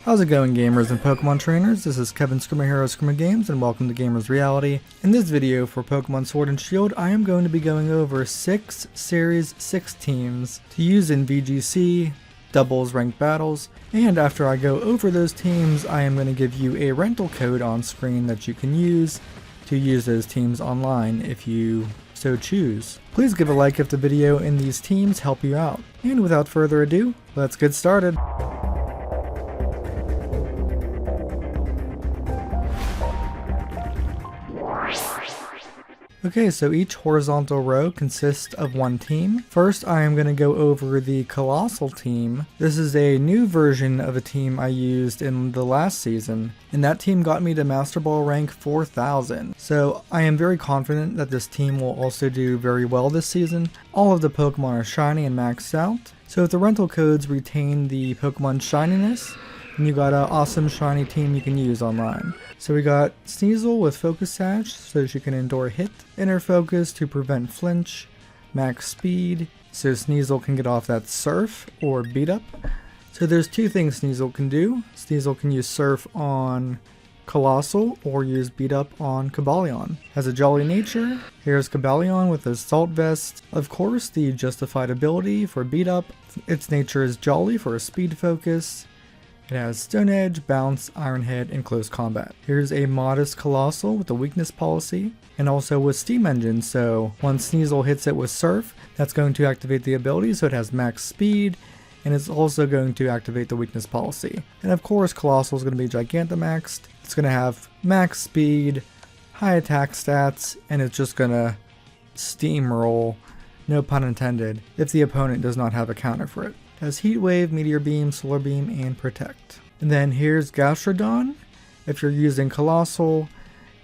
How's it going, gamers and Pokemon trainers? This is Kevin Scrimmer Hero Scrimmer Games, and welcome to Gamers Reality. In this video for Pokemon Sword and Shield, I am going to be going over 6 Series 6 teams to use in VGC, doubles ranked battles, and after I go over those teams, I am going to give you a rental code on screen that you can use to use those teams online if you so choose. Please give a like if the video and these teams help you out. And without further ado, let's get started. Okay, so each horizontal row consists of one team. First, I am going to go over the Colossal team. This is a new version of a team I used in the last season, and that team got me to Master Ball rank 4000. So I am very confident that this team will also do very well this season. All of the Pokemon are shiny and maxed out, so if the rental codes retain the Pokemon shininess, and you got an awesome shiny team you can use online. So we got Sneasel with Focus Sash so she can endure hit, Inner Focus to prevent flinch, max speed so Sneasel can get off that Surf or Beat Up. So there's two things Sneasel can do. Sneasel can use Surf on Colossal or use Beat Up on Cobalion. Has a jolly nature. Here's Cobalion with Assault Vest. Of course, the justified ability for Beat Up. Its nature is jolly for a speed focus. It has Stone Edge, Bounce, Iron Head, and Close Combat. Here's a modest Colossal with a weakness policy, and also with Steam Engine, so once Sneasel hits it with Surf, that's going to activate the ability, so it has max speed, and it's also going to activate the weakness policy. And of course, Colossal is going to be Gigantamaxed. It's going to have max speed, high attack stats, and it's just going to steamroll, no pun intended, if the opponent does not have a counter for it. It has Heat Wave, Meteor Beam, Solar Beam, and Protect. And then here's Gastrodon. If you're using Colossal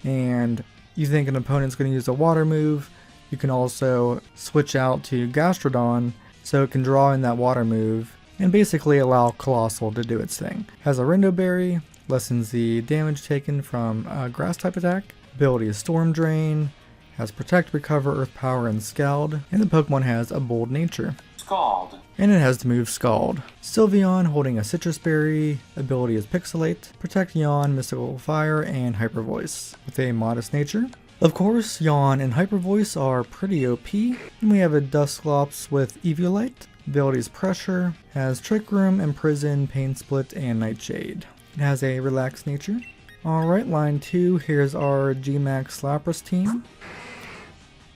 and you think an opponent's going to use a water move, you can also switch out to Gastrodon so it can draw in that water move and basically allow Colossal to do its thing. Has a Rindo Berry, lessens the damage taken from a grass type attack. Ability is Storm Drain, has Protect, Recover, Earth Power, and Scald, and the Pokemon has a bold nature. Scald. And it has the move Scald. Sylveon holding a Citrus Berry, ability is Pixelate, Protect Yawn, Mystical Fire, and Hyper Voice with a modest nature. Of course, Yawn and Hyper Voice are pretty OP. And we have a Dusclops with Eviolite, ability is Pressure, has Trick Room, Imprison, Pain Split, and Nightshade. It has a relaxed nature. Alright, line 2, here's our Gmax Lapras team.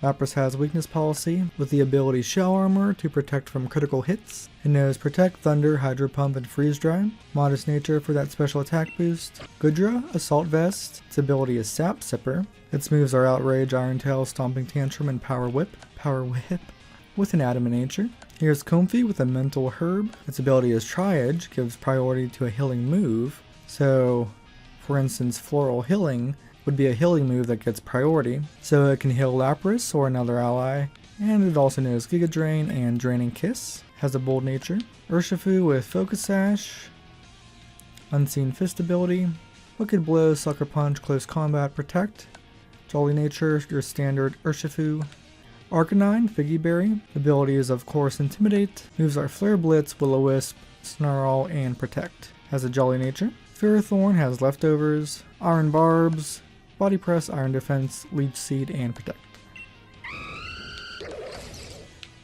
Lapras has weakness policy with the ability Shell Armor to protect from critical hits. It knows Protect, Thunder, Hydro Pump, and Freeze Dry. Modest nature for that special attack boost. Goodra, Assault Vest. Its ability is Sap Sipper. Its moves are Outrage, Iron Tail, Stomping Tantrum, and Power Whip. Power Whip with an Adamant nature. Here's Comfey with a Mental Herb. Its ability is Tri-Edge, gives priority to a healing move. So, for instance, Floral Healing would be a healing move that gets priority, so it can heal Lapras or another ally, and it also knows Giga Drain and Draining Kiss, has a bold nature. Urshifu with Focus Sash, Unseen Fist ability, Wicked Blow, Sucker Punch, Close Combat, Protect, Jolly nature, your standard Urshifu. Arcanine, Figgy Berry, ability is of course Intimidate, moves are Flare Blitz, Will-O-Wisp, Snarl, and Protect, has a jolly nature. Ferrothorn has Leftovers, Iron Barbs, Body Press, Iron Defense, Leech Seed, and Protect,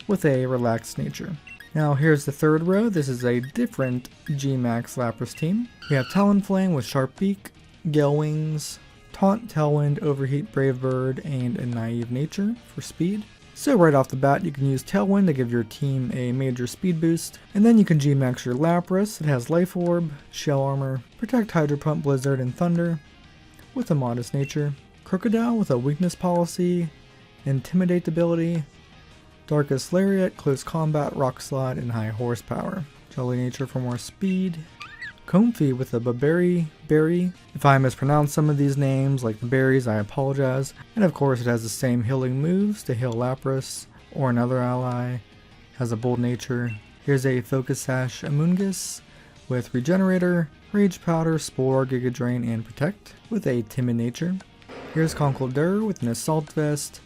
with a relaxed nature. Now here's the third row. This is a different Gmax Lapras team. We have Talonflame with Sharp Beak, Gale Wings, Taunt, Tailwind, Overheat, Brave Bird, and a Naive Nature for speed. So right off the bat you can use Tailwind to give your team a major speed boost, and then you can Gmax your Lapras. It has Life Orb, Shell Armor, Protect, Hydro Pump, Blizzard, and Thunder, with a modest nature. Crocodile with a weakness policy, Intimidate ability, Darkest Lariat, Close Combat, Rock Slide, and High Horsepower. Jolly nature for more speed. Comfey with a Baberi Berry. If I mispronounce some of these names, like the berries, I apologize. And of course it has the same healing moves to heal Lapras or another ally. Has a bold nature. Here's a Focus Sash Amoonguss with Regenerator, Rage Powder, Spore, Giga Drain, and Protect, with a timid nature. Here's Conkeldurr with an Assault Vest,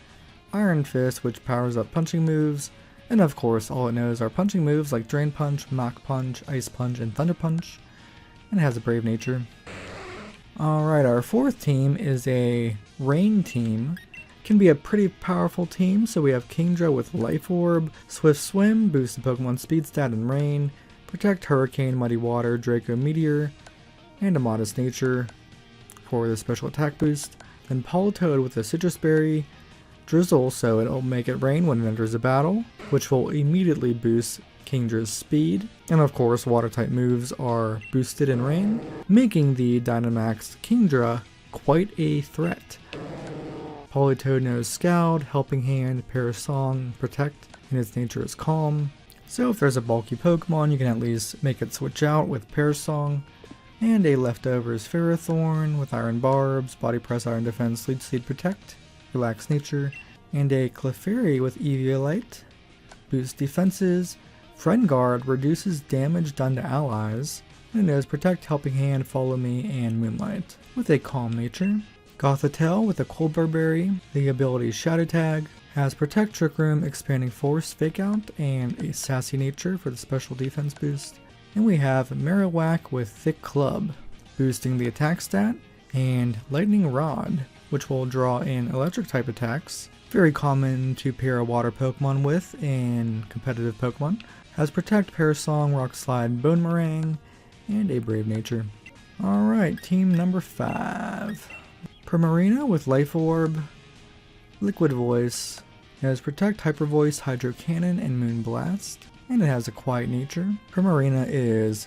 Iron Fist, which powers up punching moves, and of course all it knows are punching moves like Drain Punch, Mach Punch, Ice Punch, and Thunder Punch. and it has a brave nature. Alright, our fourth team is a rain team. Can be a pretty powerful team, so we have Kingdra with Life Orb, Swift Swim, boost the Pokemon speed stat and rain, Protect Hurricane, Muddy Water, Draco Meteor, and a Modest Nature for the special attack boost. Then Politoed with a Citrus Berry, Drizzle, so it'll make it rain when it enters a battle, which will immediately boost Kingdra's speed. And of course, water type moves are boosted in rain, making the Dynamax Kingdra quite a threat. Politoed knows Scald, Helping Hand, Parasong, Protect, and its nature is Calm. So if there's a bulky Pokemon, you can at least make it switch out with Parasong. And a leftover is Ferrothorn with Iron Barbs, Body Press, Iron Defense, Leech Seed, Protect, Relax Nature. And a Clefairy with Eviolite, boosts defenses. Friend Guard reduces damage done to allies. And it knows Protect, Helping Hand, Follow Me, and Moonlight with a Calm Nature. Gothitelle with a Coldburr Berry, the ability Shadow Tag, has Protect, Trick Room, Expanding Force, Fake Out, and a Sassy Nature for the special defense boost. And we have Marowak with Thick Club, boosting the attack stat, and Lightning Rod, which will draw in electric type attacks. Very common to pair a water Pokemon with in competitive Pokemon. Has Protect, Parasong, Rock Slide, Bone Meringue, and a Brave Nature. Alright, team number 5. Primarina with Life Orb, Liquid Voice, it has Protect, Hyper Voice, Hydro Cannon, and Moon Blast, and it has a Quiet Nature. Primarina is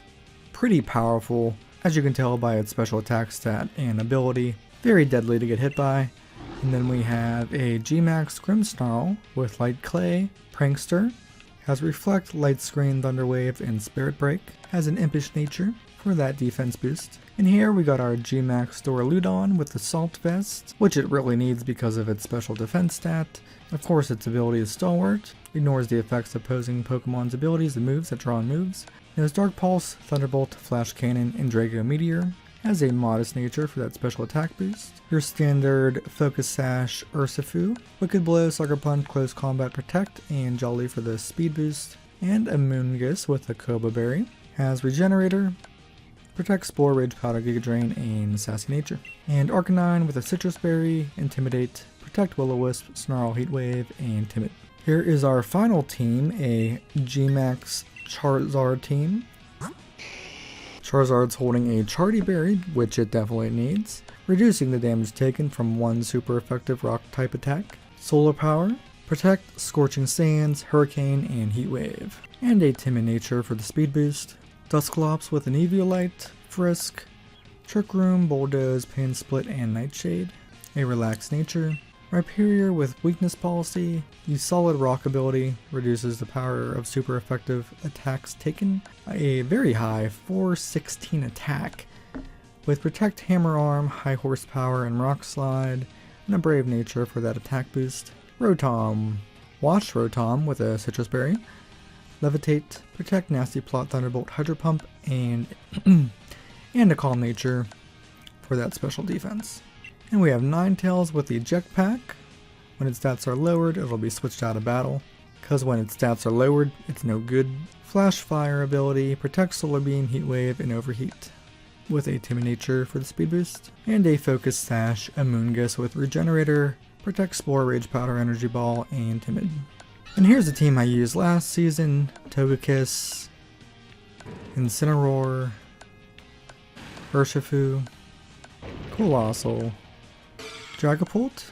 pretty powerful, as you can tell by its special attack stat and ability. Very deadly to get hit by. And then we have a G-Max Grimmsnarl with Light Clay, Prankster, has Reflect, Light Screen, Thunderwave, and Spirit Break, has an Impish Nature for that defense boost. And here we got our G-Max Doraludon with the Salt Vest, which it really needs because of its special defense stat. Of course, its ability is Stalwart, ignores the effects of opposing Pokemon's abilities and moves that draw on moves. It has Dark Pulse, Thunderbolt, Flash Cannon, and Draco Meteor. Has a Modest Nature for that special attack boost. Your standard Focus Sash Urshifu, Wicked Blow, Sucker Punch, Close Combat, Protect, and Jolly for the speed boost. And a Moongus with a Koba Berry. Has Regenerator, Protect, Spore, Rage Powder, Giga Drain, and Sassy Nature. And Arcanine with a Citrus Berry, Intimidate, Protect, Will-O-Wisp, Snarl, Heatwave, and Timid. Here is our final team, a G-Max Charizard team. Charizard's holding a Charty Berry, which it definitely needs, reducing the damage taken from one super effective rock type attack. Solar Power, Protect, Scorching Sands, Hurricane, and Heatwave. And a Timid Nature for the speed boost. Dusclops with an Eviolite, Frisk, Trick Room, Bulldoze, Pin Split, and Nightshade. A Relaxed Nature. Rhyperior with Weakness Policy. The Solid Rock ability reduces the power of super effective attacks taken. A very high 416 attack with Protect, Hammer Arm, High Horsepower, and Rock Slide, and a Brave Nature for that attack boost. Rotom. Watch Rotom with a Citrus Berry. Levitate, Protect, Nasty Plot, Thunderbolt, Hydro Pump, and a Calm Nature for that special defense. And we have Ninetales with the Eject Pack. When its stats are lowered, it'll be switched out of battle, because when its stats are lowered, it's no good. Flash Fire ability, Protect, Solar Beam, Heat Wave, and Overheat, with a Timid Nature for the speed boost. And a Focus Sash, a Moongus with Regenerator, Protect, Spore, Rage Powder, Energy Ball, and Timid. And here's the team I used last season: Togekiss, Incineroar, Urshifu, Coalossal, Dragapult,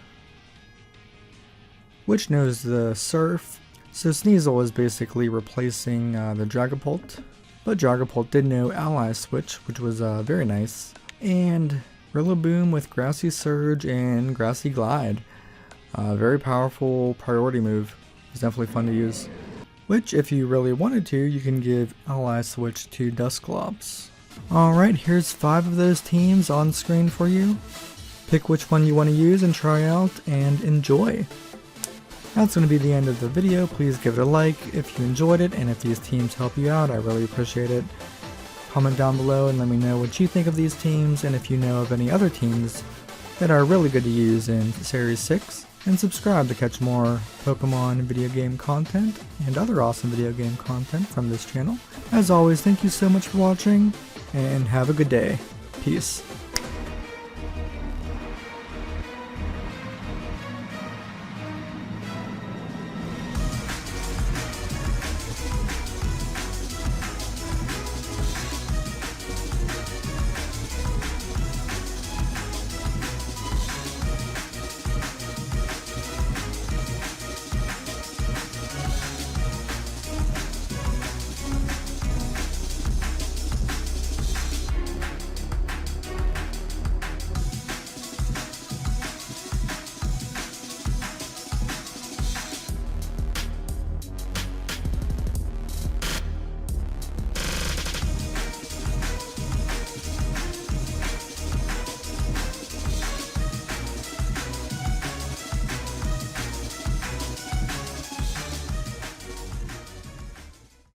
which knows the Surf. So Sneasel is basically replacing the Dragapult, but Dragapult did know Ally Switch, which was very nice. And Rillaboom with Grassy Surge and Grassy Glide. Very powerful priority move. It's definitely fun to use. Which, if you really wanted to, you can give Ally Switch to Dusclops. Alright, here's 5 of those teams on screen for you. Pick which one you want to use and try out, and enjoy. That's going to be the end of the video. Please give it a like if you enjoyed it, and if these teams help you out, I really appreciate it. Comment down below and let me know what you think of these teams, and if you know of any other teams that are really good to use in Series 6. And subscribe to catch more Pokemon video game content and other awesome video game content from this channel. As always, thank you so much for watching, and have a good day. Peace.